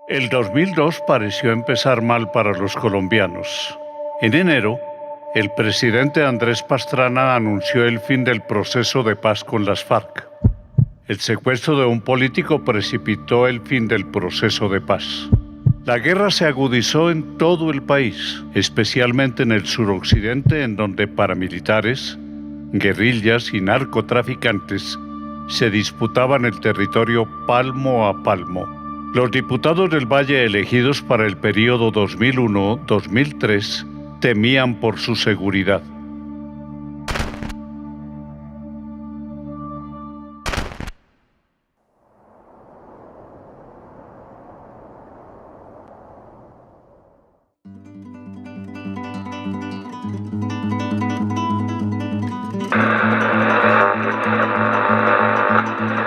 El 2002 pareció empezar mal para los colombianos. En enero, el presidente Andrés Pastrana anunció el fin del proceso de paz con las FARC. El secuestro de un político precipitó el fin del proceso de paz. La guerra se agudizó en todo el país, especialmente en el suroccidente, en donde paramilitares, guerrillas y narcotraficantes se disputaban el territorio palmo a palmo. Los diputados del Valle elegidos para el periodo 2001-2003 temían por su seguridad.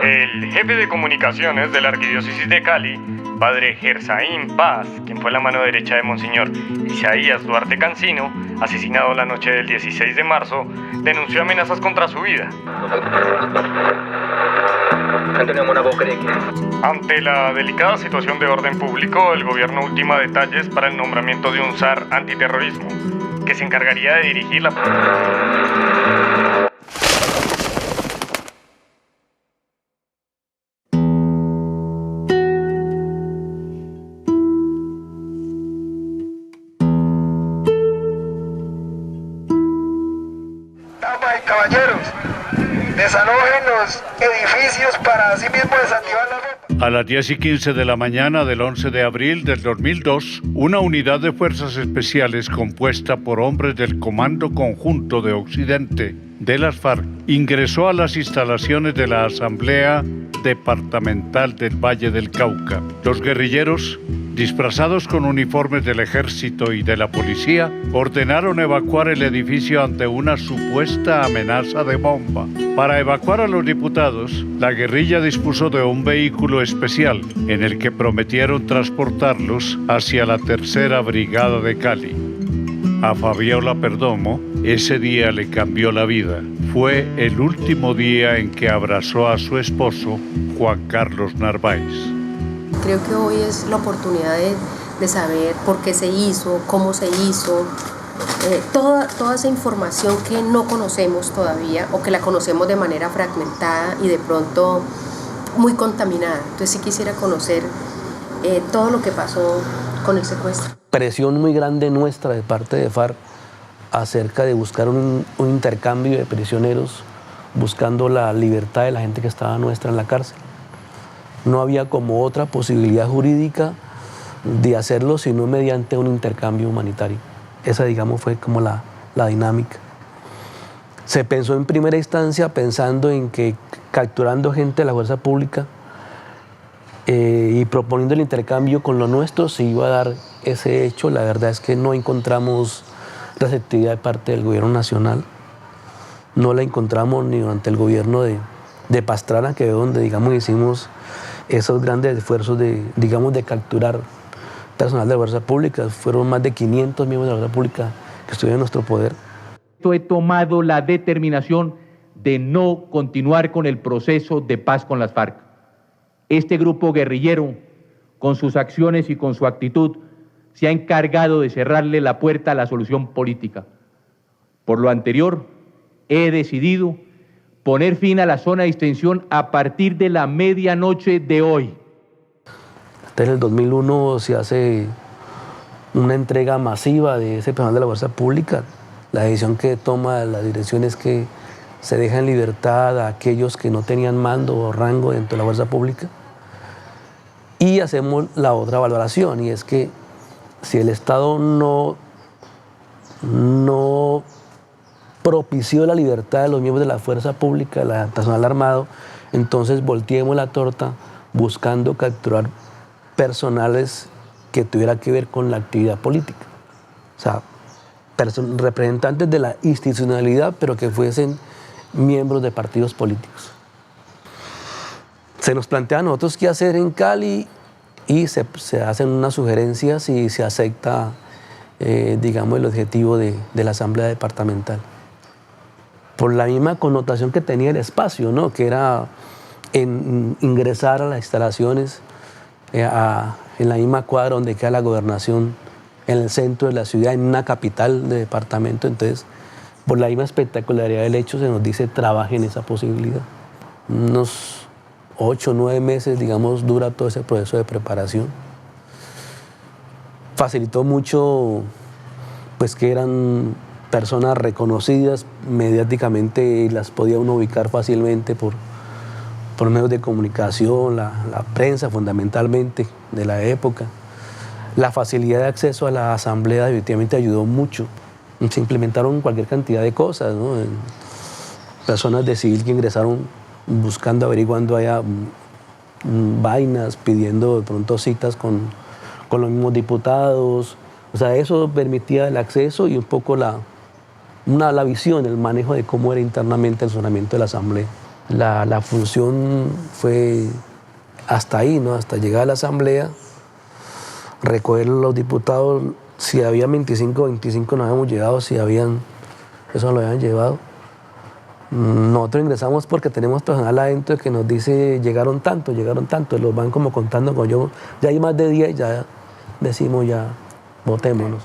El jefe de comunicaciones de la Arquidiócesis de Cali, padre Gersaín Paz, quien fue la mano derecha de Monseñor Isaías Duarte Cancino, asesinado la noche del 16 de marzo, denunció amenazas contra su vida. Ante la delicada situación de orden público, el gobierno ultima detalles para el nombramiento de un zar antiterrorismo, que se encargaría de dirigir la... Caballeros, desalojen los edificios para así mismo desactivar la ropa. A las 10:15 de la mañana del 11 de abril del 2002, una unidad de fuerzas especiales compuesta por hombres del Comando Conjunto de Occidente de las FARC ingresó a las instalaciones de la Asamblea Departamental del Valle del Cauca. Los guerrilleros, disfrazados con uniformes del ejército y de la policía, ordenaron evacuar el edificio ante una supuesta amenaza de bomba. Para evacuar a los diputados, la guerrilla dispuso de un vehículo especial en el que prometieron transportarlos hacia la Tercera Brigada de Cali. A Fabiola Perdomo, ese día le cambió la vida. Fue el último día en que abrazó a su esposo, Juan Carlos Narváez. Creo que hoy es la oportunidad de saber por qué se hizo, cómo se hizo, toda esa información que no conocemos todavía o que la conocemos de manera fragmentada y de pronto muy contaminada. Entonces sí quisiera conocer todo lo que pasó con el secuestro. Presión muy grande nuestra de parte de FARC acerca de buscar un intercambio de prisioneros, buscando la libertad de la gente que estaba nuestra en la cárcel. No había como otra posibilidad jurídica de hacerlo sino mediante un intercambio humanitario. Esa, digamos, fue como la dinámica. Se pensó en primera instancia pensando en que capturando gente de la fuerza pública y proponiendo el intercambio con lo nuestro se iba a dar ese hecho. La verdad es que no encontramos receptividad de parte del gobierno nacional. No la encontramos ni durante el gobierno de Pastrana, que es donde, digamos, hicimos esos grandes esfuerzos de capturar personal de la fuerza pública. Fueron más de 500 miembros de la fuerza pública que estuvieron en nuestro poder. He tomado la determinación de no continuar con el proceso de paz con las FARC. Este grupo guerrillero, con sus acciones y con su actitud, se ha encargado de cerrarle la puerta a la solución política. Por lo anterior, he decidido poner fin a la zona de distensión a partir de la medianoche de hoy. En el 2001 se hace una entrega masiva de ese personal de la fuerza pública. La decisión que toma la dirección es que se deja en libertad a aquellos que no tenían mando o rango dentro de la fuerza pública. Y hacemos la otra valoración, y es que si el Estado no propició la libertad de los miembros de la fuerza pública, del personal armado, entonces volteemos la torta buscando capturar personales que tuviera que ver con la actividad política. O sea, representantes de la institucionalidad, pero que fuesen miembros de partidos políticos. Se nos plantea a nosotros qué hacer en Cali y se hacen unas sugerencias y se acepta, digamos, el objetivo de la Asamblea Departamental. Por la misma connotación que tenía el espacio, ¿no? Que era ingresar a las instalaciones en la misma cuadra donde queda la gobernación, en el centro de la ciudad, en una capital de departamento. Entonces, por la misma espectacularidad del hecho, se nos dice trabaje en esa posibilidad. Unos 8 o 9 meses, digamos, dura todo ese proceso de preparación. Facilitó mucho, pues, que eran personas reconocidas mediáticamente y las podía uno ubicar fácilmente por medios de comunicación, la prensa fundamentalmente de la época. La facilidad de acceso a la asamblea definitivamente ayudó mucho. Se implementaron cualquier cantidad de cosas, ¿no? Personas de civil que ingresaron buscando, averiguando allá vainas, pidiendo de pronto citas con los mismos diputados. O sea, eso permitía el acceso y un poco la visión, el manejo de cómo era internamente el funcionamiento de la asamblea. La función fue hasta ahí, ¿no? Hasta llegar a la asamblea, recoger los diputados. Si había 25 nos habíamos llegado, si habían, eso lo habían llevado. Nosotros ingresamos porque tenemos personal adentro que nos dice llegaron tanto, los van como contando con yo, ya hay más de 10, ya decimos ya, votémonos.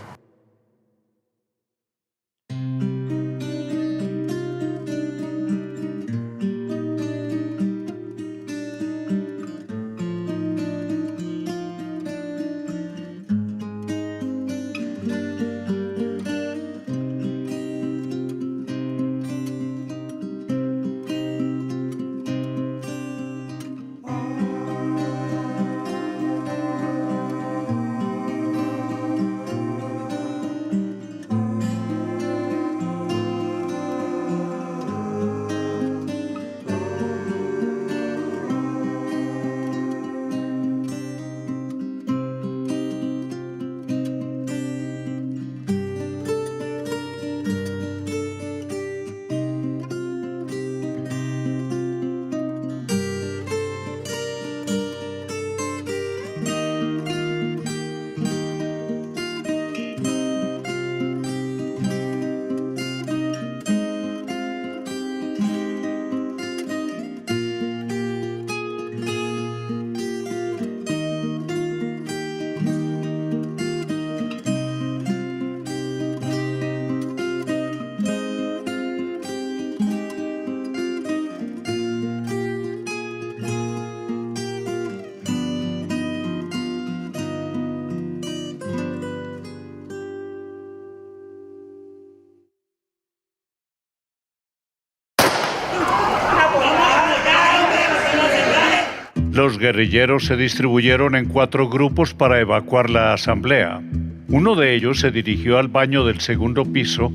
Los guerrilleros se distribuyeron en 4 grupos para evacuar la asamblea. Uno de ellos se dirigió al baño del segundo piso,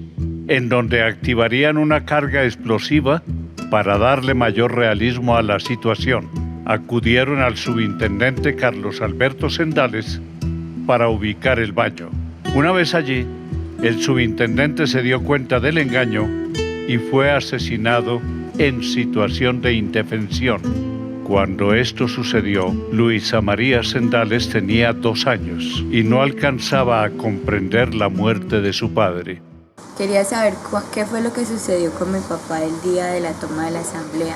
en donde activarían una carga explosiva para darle mayor realismo a la situación. Acudieron al subintendente Carlos Alberto Sendales para ubicar el baño. Una vez allí, el subintendente se dio cuenta del engaño y fue asesinado en situación de indefensión. Cuando esto sucedió, Luisa María Sendales tenía 2 años y no alcanzaba a comprender la muerte de su padre. Quería saber qué fue lo que sucedió con mi papá el día de la toma de la asamblea.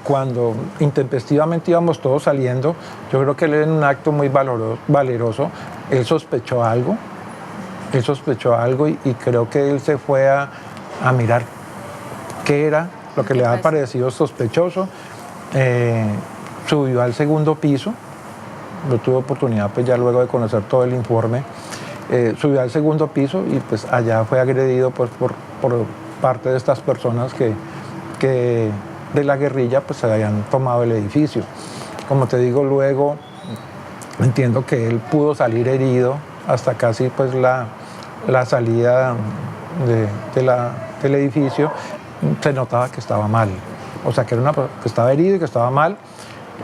Cuando intempestivamente íbamos todos saliendo, yo creo que él en un acto muy valeroso, él sospechó algo y creo que él se fue a mirar qué era lo que le había parecido sospechoso. Subió al segundo piso, yo tuve oportunidad pues ya luego de conocer todo el informe, subió al segundo piso y pues allá fue agredido pues, por parte de estas personas que de la guerrilla pues se habían tomado el edificio. Como te digo, luego entiendo que él pudo salir herido hasta casi pues la salida del edificio. Se notaba que estaba mal, o sea que estaba herido y que estaba mal.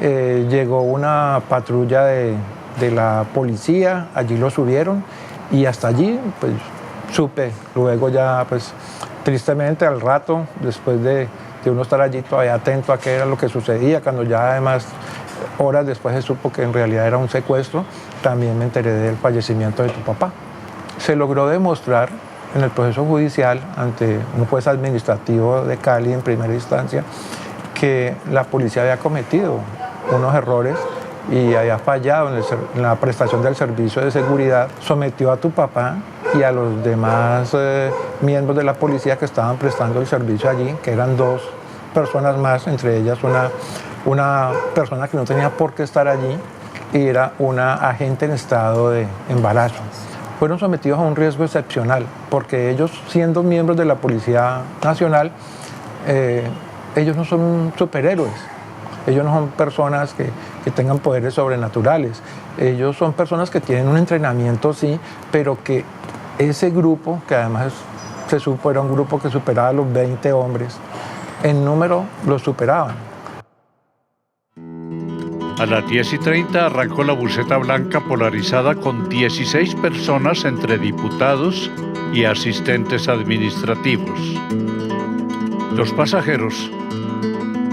Llegó una patrulla de la policía, allí lo subieron y hasta allí pues supe, luego ya pues tristemente al rato, después de uno estar allí todavía atento a qué era lo que sucedía, cuando ya además horas después se supo que en realidad era un secuestro, también me enteré del fallecimiento de tu papá. Se logró demostrar en el proceso judicial ante un juez administrativo de Cali en primera instancia que la policía había cometido unos errores y había fallado en la prestación del servicio de seguridad, sometió a tu papá y a los demás miembros de la policía que estaban prestando el servicio allí, que eran 2 personas más, entre ellas una persona que no tenía por qué estar allí y era una agente en estado de embarazo. Fueron sometidos a un riesgo excepcional porque ellos, siendo miembros de la Policía Nacional, ellos no son superhéroes. Ellos no son personas que tengan poderes sobrenaturales. Ellos son personas que tienen un entrenamiento, sí, pero que ese grupo, que además se supo era un grupo que superaba a los 20 hombres, en número los superaban. A las 10:30 arrancó la buseta blanca polarizada con 16 personas entre diputados y asistentes administrativos. Los pasajeros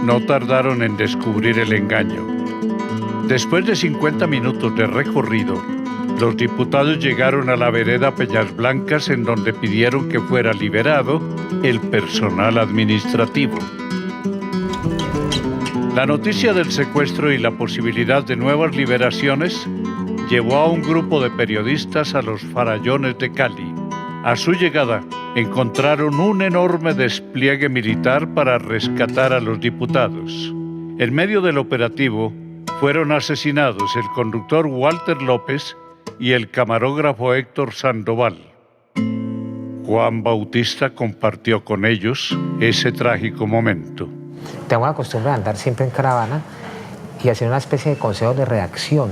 no tardaron en descubrir el engaño. Después de 50 minutos de recorrido, los diputados llegaron a la vereda Peñas Blancas, en donde pidieron que fuera liberado el personal administrativo. La noticia del secuestro y la posibilidad de nuevas liberaciones llevó a un grupo de periodistas a los Farallones de Cali. A su llegada, encontraron un enorme despliegue militar para rescatar a los diputados. En medio del operativo, fueron asesinados el conductor Walter López y el camarógrafo Héctor Sandoval. Juan Bautista compartió con ellos ese trágico momento. Tengo la costumbre de andar siempre en caravana y hacer una especie de consejo de redacción.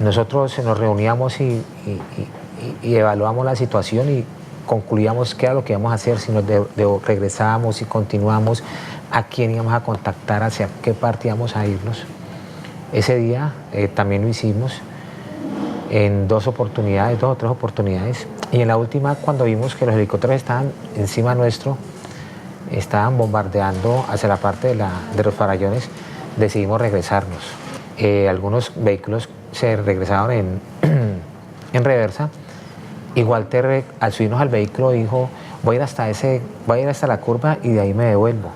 Nosotros nos reuníamos y evaluamos la situación y concluíamos qué era lo que íbamos a hacer, si nos regresábamos, si continuamos, a quién íbamos a contactar, hacia qué parte íbamos a irnos. Ese día también lo hicimos en 2 o 3 oportunidades, y en la última, cuando vimos que los helicópteros estaban encima nuestro, estaban bombardeando hacia la parte de los Farallones, decidimos regresarnos. Algunos vehículos se regresaron en reversa, y Walter, al subirnos al vehículo, dijo: voy a ir hasta la curva y de ahí me devuelvo.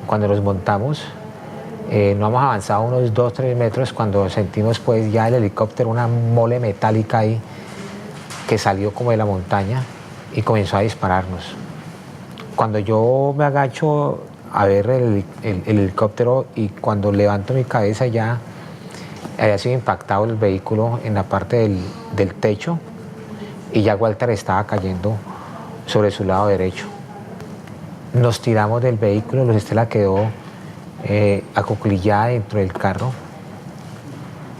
Cuando nos montamos, no hemos avanzado unos 2-3 metros cuando sentimos pues ya el helicóptero, una mole metálica ahí que salió como de la montaña y comenzó a dispararnos. Cuando yo me agacho a ver el helicóptero y cuando levanto mi cabeza, ya había sido impactado el vehículo en la parte del techo y ya Walter estaba cayendo sobre su lado derecho. Nos tiramos del vehículo, Luz Estela quedó acuclillada dentro del carro,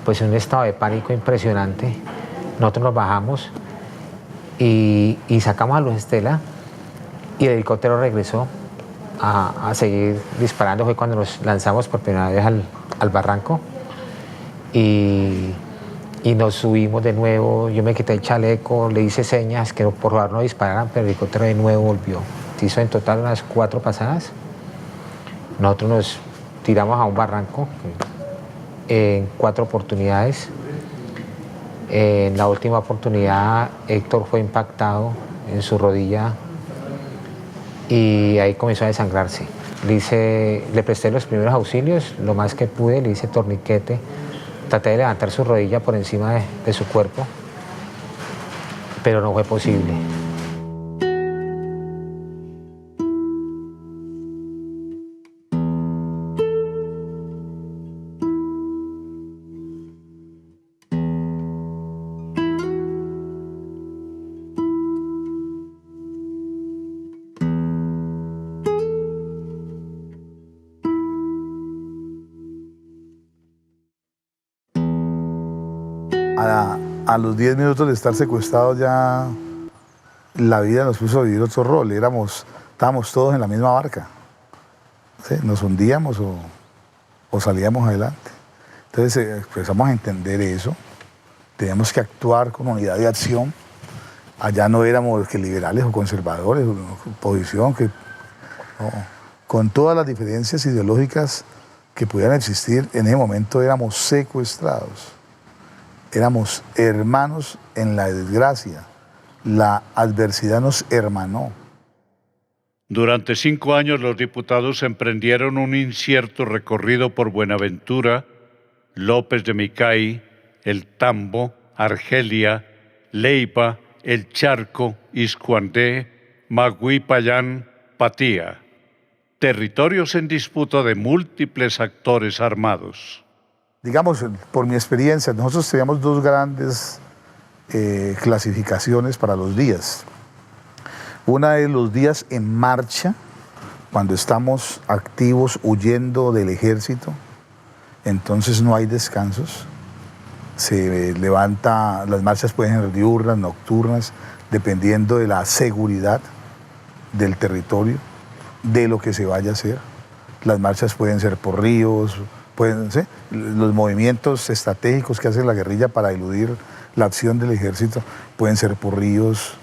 pues en un estado de pánico impresionante. Nosotros nos bajamos y sacamos a Luz Estela y el helicóptero regresó a seguir disparando. Fue cuando nos lanzamos por primera vez al barranco y nos subimos de nuevo. Yo me quité el chaleco, le hice señas que por favor no dispararan, pero el helicóptero de nuevo volvió. Se hizo en total unas 4 pasadas. Nosotros nos tiramos a un barranco en 4 oportunidades. En la última oportunidad, Héctor fue impactado en su rodilla y ahí comenzó a desangrarse. Le presté los primeros auxilios, lo más que pude, le hice torniquete, traté de levantar su rodilla por encima de su cuerpo, pero no fue posible. A los 10 minutos de estar secuestrados ya la vida nos puso a vivir otro rol. Estábamos todos en la misma barca. ¿Sí? Nos hundíamos o salíamos adelante. Entonces empezamos a entender eso. Teníamos que actuar con unidad de acción. Allá no éramos que liberales o conservadores, o oposición, no. Con todas las diferencias ideológicas que pudieran existir, en ese momento éramos secuestrados. Éramos hermanos en la desgracia. La adversidad nos hermanó. Durante 5 años los diputados emprendieron un incierto recorrido por Buenaventura, López de Micay, El Tambo, Argelia, Leiva, El Charco, Iscuandé, Magüí Payán, Patía. Territorios en disputa de múltiples actores armados. Digamos, por mi experiencia, nosotros teníamos dos grandes clasificaciones para los días. Una es los días en marcha, cuando estamos activos huyendo del ejército, entonces no hay descansos. Se levanta, las marchas pueden ser diurnas, nocturnas, dependiendo de la seguridad del territorio, de lo que se vaya a hacer. Las marchas pueden ser por ríos, pueden ser los movimientos estratégicos que hace la guerrilla para eludir la acción del ejército, pueden ser por ríos,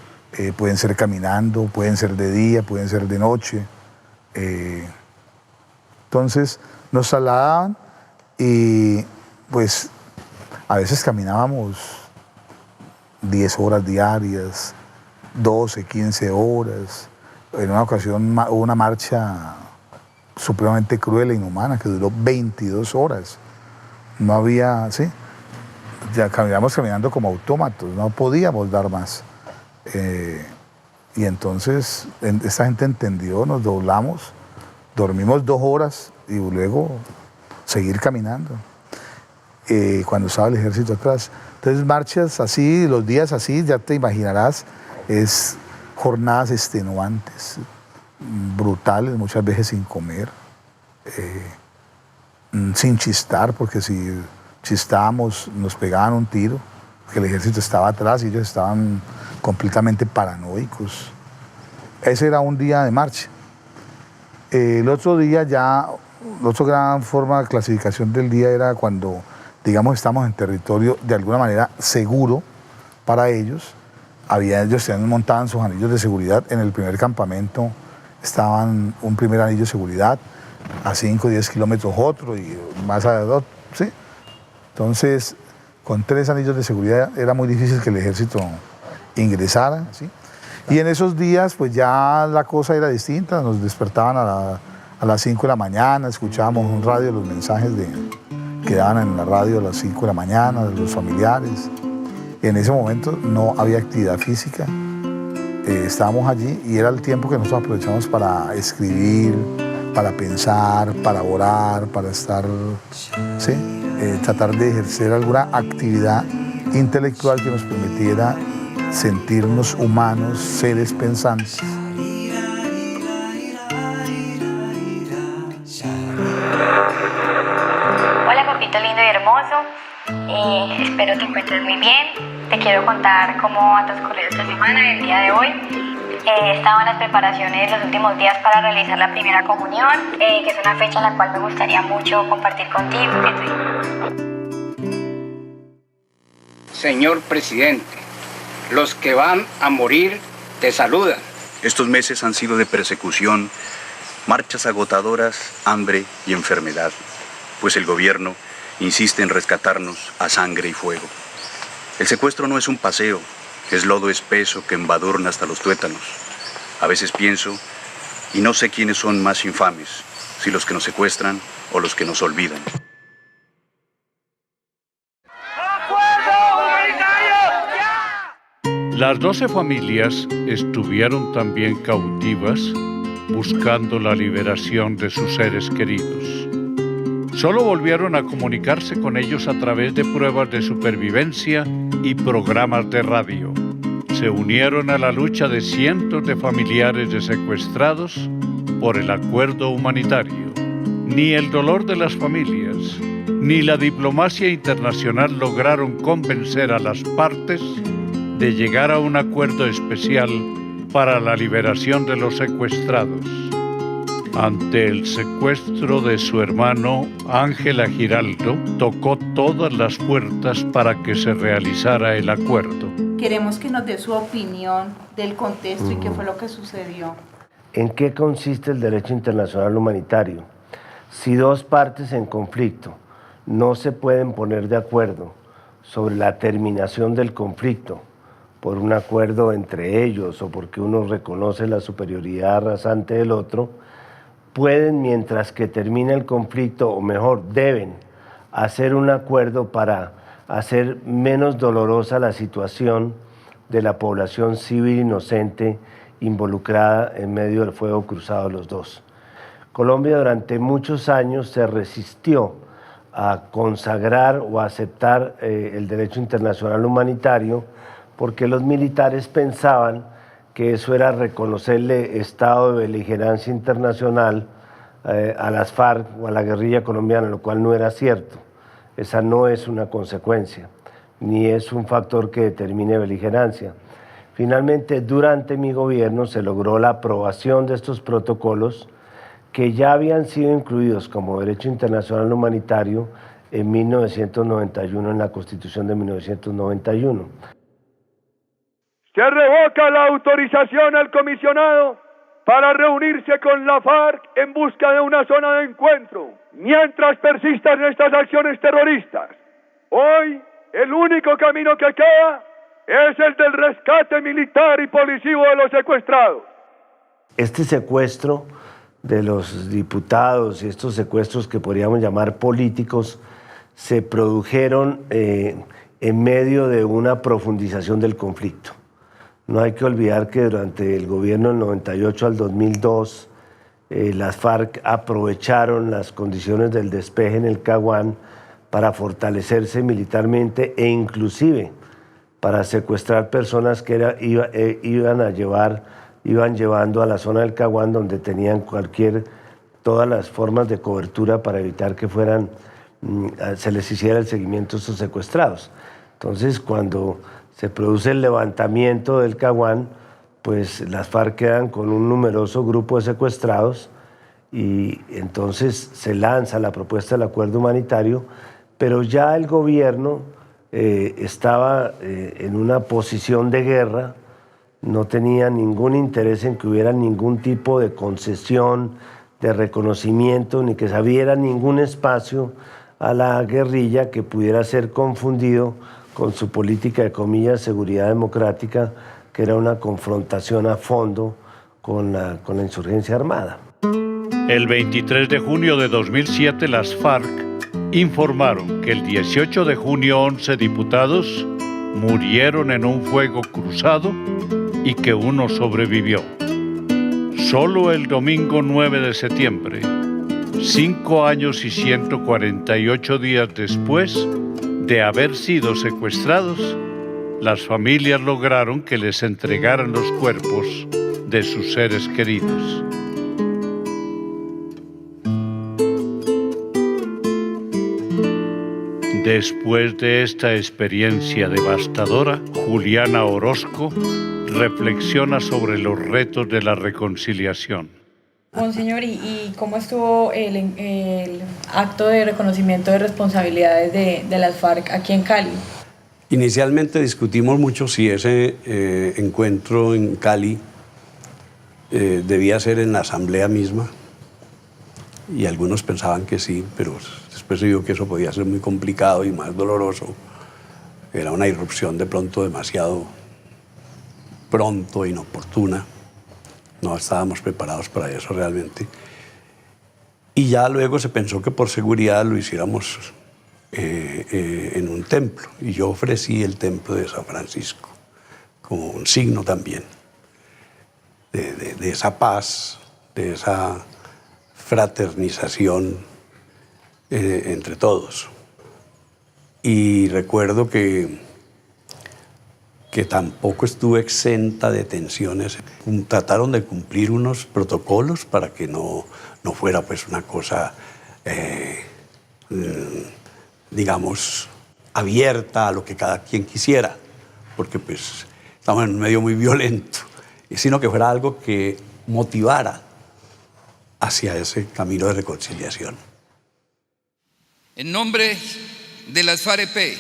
pueden ser caminando, pueden ser de día, pueden ser de noche. Entonces nos trasladaban y pues a veces caminábamos 10 horas diarias, 12, 15 horas. En una ocasión hubo una marcha supremamente cruel e inhumana que duró 22 horas. No había, sí, ya caminamos caminando como autómatos, no podíamos dar más. Y entonces esta gente entendió, nos doblamos, dormimos 2 horas y luego seguir caminando. Cuando estaba el ejército atrás. Entonces marchas así, los días así, ya te imaginarás, es jornadas extenuantes, brutales, muchas veces sin comer, sin chistar, porque si chistábamos nos pegaban un tiro, porque el ejército estaba atrás y ellos estaban completamente paranoicos. Ese era un día de marcha. El otro día ya, la otra gran forma de clasificación del día era cuando, digamos, estamos en territorio de alguna manera seguro para ellos. Ellos montaban sus anillos de seguridad. En el primer campamento estaban un primer anillo de seguridad, a 5 o 10 kilómetros otro y más adelante, ¿sí? Entonces, con 3 anillos de seguridad era muy difícil que el ejército ingresara, ¿sí? Y en esos días, pues ya la cosa era distinta, nos despertaban a las 5 de la mañana, escuchábamos un radio, los mensajes que daban en la radio a las 5 de la mañana, de los familiares. En ese momento no había actividad física, estábamos allí y era el tiempo que nosotros aprovechamos para escribir, para pensar, para orar, para estar, ¿sí? Tratar de ejercer alguna actividad intelectual que nos permitiera sentirnos humanos, seres pensantes. Hola papito lindo y hermoso, espero te encuentres muy bien. Te quiero contar cómo ha transcurrido esta semana, el día de hoy. Estaban las preparaciones los últimos días para realizar la primera comunión, que es una fecha en la cual me gustaría mucho compartir contigo. Señor presidente, los que van a morir te saludan. Estos meses han sido de persecución, marchas agotadoras, hambre y enfermedad, pues el gobierno insiste en rescatarnos a sangre y fuego. El secuestro no es un paseo, es lodo espeso que embadurna hasta los tuétanos. A veces pienso, y no sé quiénes son más infames, si los que nos secuestran o los que nos olvidan. Las 12 familias estuvieron también cautivas buscando la liberación de sus seres queridos. Solo volvieron a comunicarse con ellos a través de pruebas de supervivencia y programas de radio. Se unieron a la lucha de cientos de familiares de secuestrados por el acuerdo humanitario. Ni el dolor de las familias, ni la diplomacia internacional lograron convencer a las partes de llegar a un acuerdo especial para la liberación de los secuestrados. Ante el secuestro de su hermano, Ángela Giraldo tocó todas las puertas para que se realizara el acuerdo. Queremos que nos dé su opinión del contexto y qué fue lo que sucedió. ¿En qué consiste el derecho internacional humanitario? Si dos partes en conflicto no se pueden poner de acuerdo sobre la terminación del conflicto por un acuerdo entre ellos o porque uno reconoce la superioridad arrasante del otro, pueden, mientras que termine el conflicto, o mejor, deben hacer un acuerdo para hacer menos dolorosa la situación de la población civil inocente involucrada en medio del fuego cruzado de los dos. Colombia durante muchos años se resistió a consagrar o a aceptar el derecho internacional humanitario porque los militares pensaban que eso era reconocerle estado de beligerancia internacional a las FARC o a la guerrilla colombiana, lo cual no era cierto. Esa no es una consecuencia, ni es un factor que determine beligerancia. Finalmente, durante mi gobierno se logró la aprobación de estos protocolos que ya habían sido incluidos como derecho internacional humanitario en 1991, en la Constitución de 1991. Se revoca la autorización al comisionado para reunirse con la FARC en busca de una zona de encuentro, mientras persistan estas acciones terroristas. Hoy, el único camino que queda es el del rescate militar y policivo de los secuestrados. Este secuestro de los diputados y estos secuestros que podríamos llamar políticos se produjeron en medio de una profundización del conflicto. No hay que olvidar que durante el gobierno del 98 al 2002 las FARC aprovecharon las condiciones del despeje en el Caguán para fortalecerse militarmente e inclusive para secuestrar personas que iban llevando a la zona del Caguán, donde tenían todas las formas de cobertura para evitar que se les hiciera el seguimiento a estos secuestrados. Entonces, cuando se produce el levantamiento del Caguán, pues las FARC quedan con un numeroso grupo de secuestrados y entonces se lanza la propuesta del acuerdo humanitario, pero ya el gobierno estaba en una posición de guerra, no tenía ningún interés en que hubiera ningún tipo de concesión, de reconocimiento, ni que se abriera ningún espacio a la guerrilla que pudiera ser confundido con su política de comillas seguridad democrática, que era una confrontación a fondo con la insurgencia armada. El 23 de junio de 2007 las FARC informaron que el 18 de junio 11 diputados murieron en un fuego cruzado y que uno sobrevivió. Solo el domingo 9 de septiembre, 5 años y 148 días después de haber sido secuestrados, las familias lograron que les entregaran los cuerpos de sus seres queridos. Después de esta experiencia devastadora, Juliana Orozco reflexiona sobre los retos de la reconciliación. Monseñor, ¿y cómo estuvo el acto de reconocimiento de responsabilidades de las FARC aquí en Cali? Inicialmente discutimos mucho si ese encuentro en Cali debía ser en la asamblea misma, y algunos pensaban que sí, pero después se vio que eso podía ser muy complicado y más doloroso. Era una irrupción de pronto demasiado pronto e inoportuna. No estábamos preparados para eso realmente. Y ya luego se pensó que por seguridad lo hiciéramos en un templo. Y yo ofrecí el templo de San Francisco como un signo también de esa paz, de esa fraternización entre todos. Y recuerdo que tampoco estuve exenta de tensiones. Trataron de cumplir unos protocolos para que no fuera pues una cosa, digamos, abierta a lo que cada quien quisiera, porque pues estamos en un medio muy violento, sino que fuera algo que motivara hacia ese camino de reconciliación. En nombre de las FAREP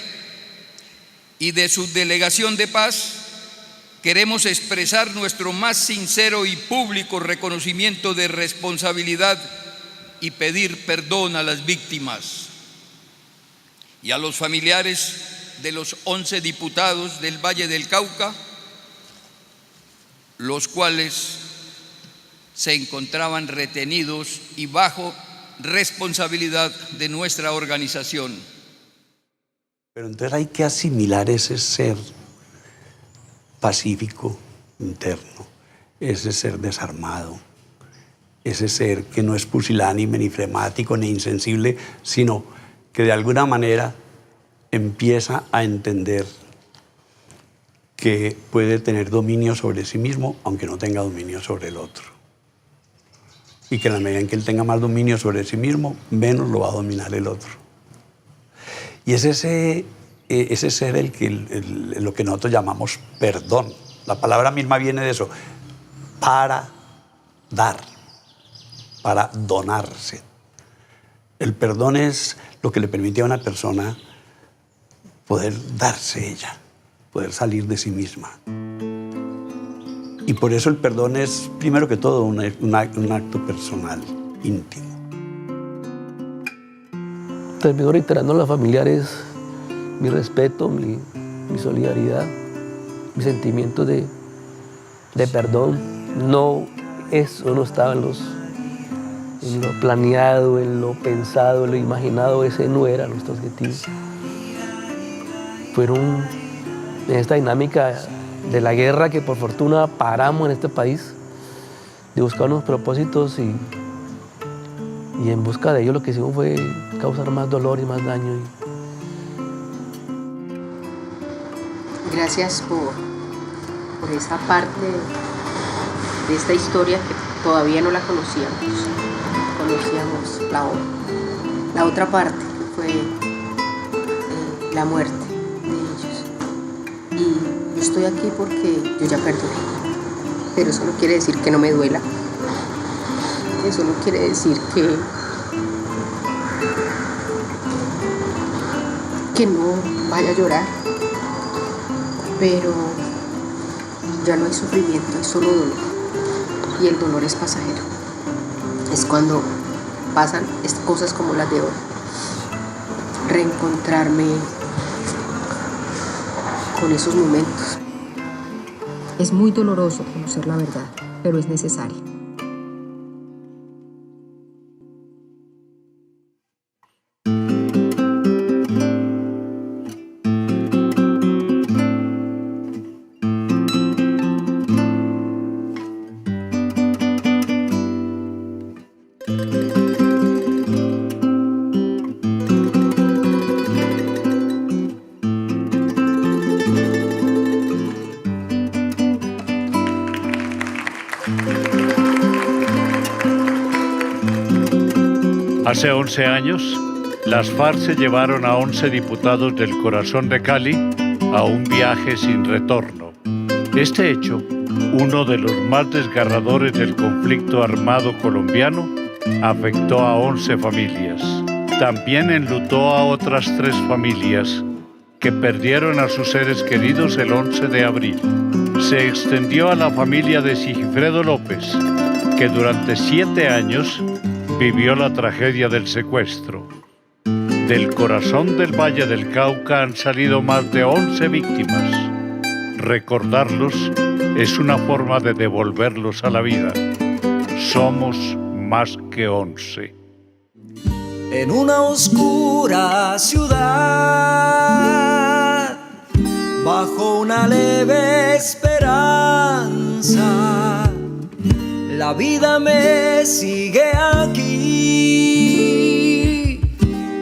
y de su Delegación de Paz, queremos expresar nuestro más sincero y público reconocimiento de responsabilidad y pedir perdón a las víctimas y a los familiares de los 11 diputados del Valle del Cauca, los cuales se encontraban retenidos y bajo responsabilidad de nuestra organización. Pero entonces hay que asimilar ese ser pacífico interno, ese ser desarmado, ese ser que no es pusilánime, ni flemático, ni insensible, sino que de alguna manera empieza a entender que puede tener dominio sobre sí mismo, aunque no tenga dominio sobre el otro. Y que en la medida en que él tenga más dominio sobre sí mismo, menos lo va a dominar el otro. Y es ese ser lo que nosotros llamamos perdón. La palabra misma viene de eso, para dar, para donarse. El perdón es lo que le permite a una persona poder darse ella, poder salir de sí misma. Y por eso el perdón es, primero que todo, un acto personal, íntimo. Termino reiterando a los familiares mi respeto, mi solidaridad, mi sentimiento de perdón. Eso no estaba en lo planeado, en lo pensado, en lo imaginado. Ese no era nuestro objetivo. Fueron en esta dinámica de la guerra que por fortuna paramos en este país, de buscar unos propósitos y en busca de ello lo que hicimos fue causar más dolor y más daño. Gracias por esa parte de esta historia que todavía no la conocíamos. Conocíamos la otra parte, que fue la muerte de ellos. Y yo estoy aquí porque yo ya perdoné. Pero eso no quiere decir que no me duela. Eso no quiere decir que no vaya a llorar. Pero ya no hay sufrimiento, hay solo dolor. Y el dolor es pasajero. Es cuando pasan cosas como las de hoy. Reencontrarme con esos momentos. Es muy doloroso conocer la verdad, pero es necesario. Hace 11 años, las FARC se llevaron a 11 diputados del corazón de Cali a un viaje sin retorno. Este hecho, uno de los más desgarradores del conflicto armado colombiano, afectó a 11 familias. También enlutó a otras 3 familias que perdieron a sus seres queridos el 11 de abril. Se extendió a la familia de Sigifredo López, que durante 7 años vivió la tragedia del secuestro. Del corazón del Valle del Cauca han salido más de 11 víctimas. Recordarlos es una forma de devolverlos a la vida. Somos más que 11. En una oscura ciudad, bajo una leve esperanza, la vida me sigue aquí,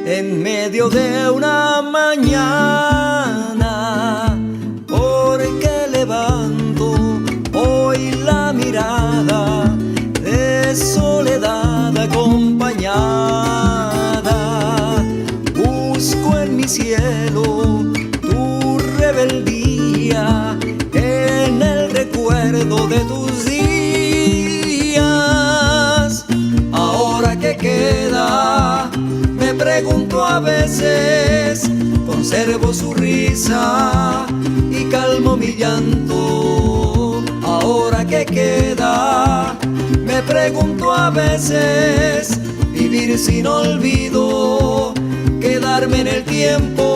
en medio de una mañana, porque levanto hoy la mirada de soledad acompañada. Busco en mi cielo tu rebeldía, en el recuerdo de tus días. Ahora que queda, me pregunto a veces, conservo su risa y calmo mi llanto. Ahora que queda, me pregunto a veces, vivir sin olvido, quedarme en el tiempo.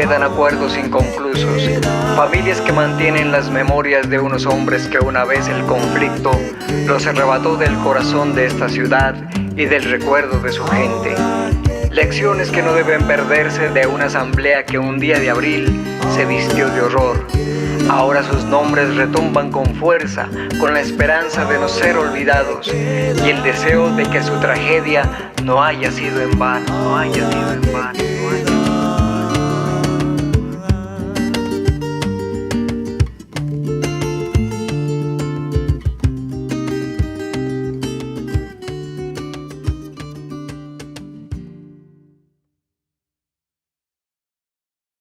quedan acuerdos inconclusos, familias que mantienen las memorias de unos hombres que una vez el conflicto los arrebató del corazón de esta ciudad y del recuerdo de su gente. Lecciones que no deben perderse de una asamblea que un día de abril se vistió de horror. Ahora sus nombres retumban con fuerza, con la esperanza de no ser olvidados y el deseo de que su tragedia no haya sido en vano, no haya sido en vano.